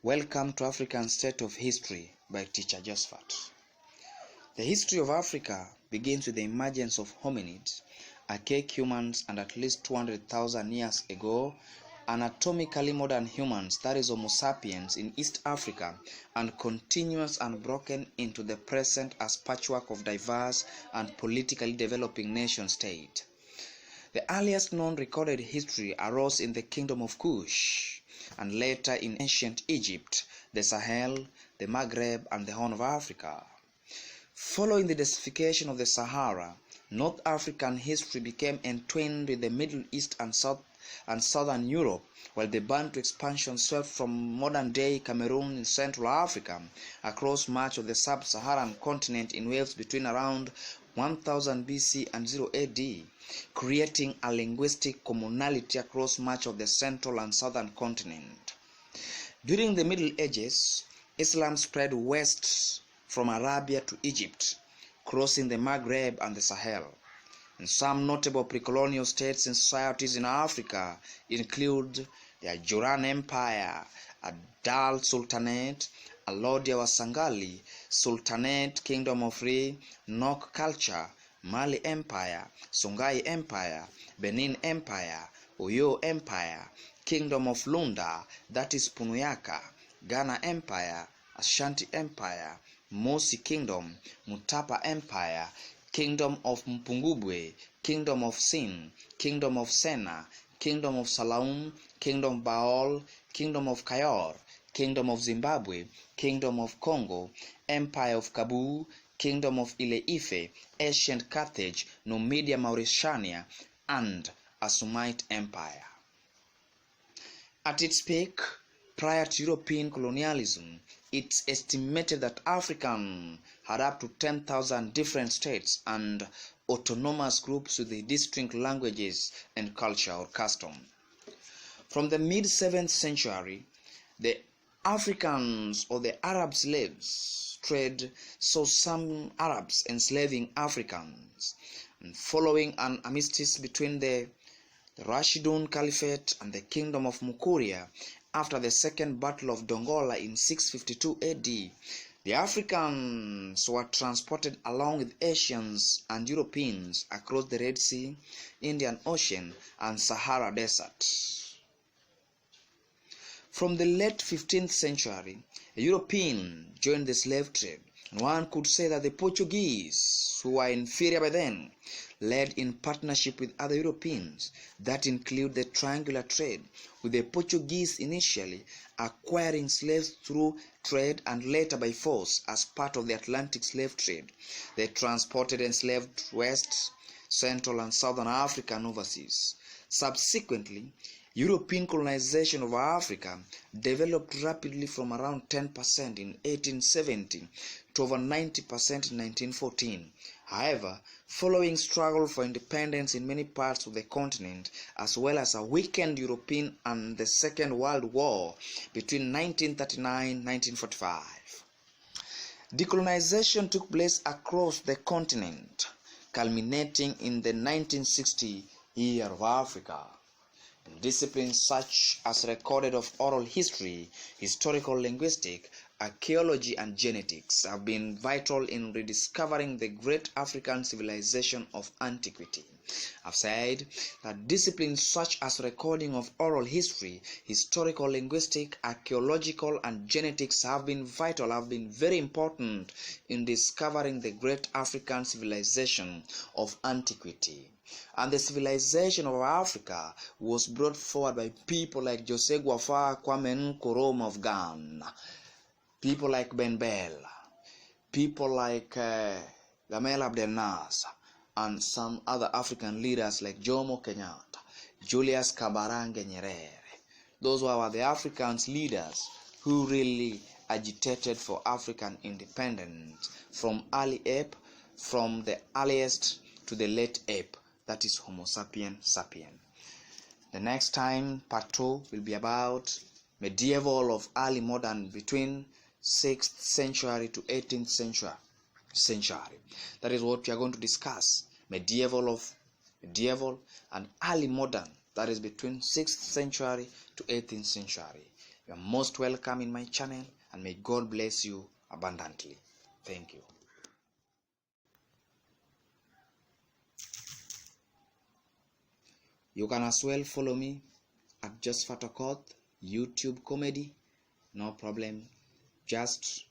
Welcome to African State of History by Teacher Josephat. The history of Africa begins with the emergence of hominids, archaic humans, and at least 200,000 years ago, anatomically modern humans, that is Homo sapiens, in East Africa, and continues unbroken into the present as patchwork of diverse and politically developing nation-state. The earliest known recorded history arose in the Kingdom of Kush, and later in ancient Egypt, the Sahel, the Maghreb, and the Horn of Africa. Following the desertification of the Sahara, North African history became entwined with the Middle East and Southern Europe, while the Bantu expansion swept from modern-day Cameroon in Central Africa across much of the sub-Saharan continent in waves between around 1000 BC and 0 AD, creating a linguistic commonality across much of the central and southern continent. During the Middle Ages, Islam spread west from Arabia to Egypt, crossing the Maghreb and the Sahel. And some notable pre-colonial states and societies in Africa include the Ajuran Empire, Adal Sultanate, Alodia Wasangali, Sultanate, Kingdom of Re, Nok culture, Mali Empire, Songhai Empire, Benin Empire, Oyo Empire, Kingdom of Lunda, that is Punuyaka, Ghana Empire, Ashanti Empire, Mosi Kingdom, Mutapa Empire, Kingdom of Mpungubwe, Kingdom of Sin, Kingdom of Sena, Kingdom of Salaum, Kingdom of Baol, Kingdom of Kayor, Kingdom of Zimbabwe, Kingdom of Congo, Empire of Kabu, Kingdom of Ile-Ife, Ancient Carthage, Numidia Mauritania, and a Sumite Empire. At its peak, prior to European colonialism, it's estimated that Africa had up to 10,000 different states and autonomous groups with the distinct languages and culture or custom. From the mid-7th century, the Africans or the Arab slaves trade saw some Arabs enslaving Africans. And following an armistice between the Rashidun Caliphate and the Kingdom of Mukuria after the Second Battle of Dongola in 652 AD, the Africans were transported along with Asians and Europeans across the Red Sea, Indian Ocean, and Sahara Desert. From the late 15th century, a European joined the slave trade, and one could say that the Portuguese, who were inferior by then, led in partnership with other Europeans. That include the triangular trade, with the Portuguese initially acquiring slaves through trade and later by force as part of the Atlantic slave trade. They transported enslaved West, Central, and Southern Africa and overseas. Subsequently, European colonization of Africa developed rapidly from around 10% in 1870 to over 90% in 1914. However, following struggle for independence in many parts of the continent, as well as a weakened European and the Second World War between 1939 and 1945, decolonization took place across the continent, culminating in the 1960 Year of Africa. Disciplines such as recorded of oral history, historical linguistics, archaeology, and genetics have been vital in rediscovering the great African civilization of antiquity. I've said that disciplines such as recording of oral history, historical linguistics, archaeological, and genetics have been vital, have been very important in discovering the great African civilization of antiquity. And the civilization of Africa was brought forward by people like Jose Guafa Kwame Nkrumah of Ghana, people like Ben Bell, people like Gamal Abdel Nasser, and some other African leaders like Jomo Kenyatta, Julius Kabarange Nyerere. Those were the African leaders who really agitated for African independence from early ape, from the earliest to the late ape. That is Homo sapien sapien. The next time, part 2, will be about medieval of early modern between 6th century to 18th century. That is what we are going to discuss. Medieval and early modern. That is between 6th century to 18th century. You are most welcome in my channel, and may God bless you abundantly. Thank you. You can as well follow me at Josephat Okoth, YouTube comedy. No problem. Just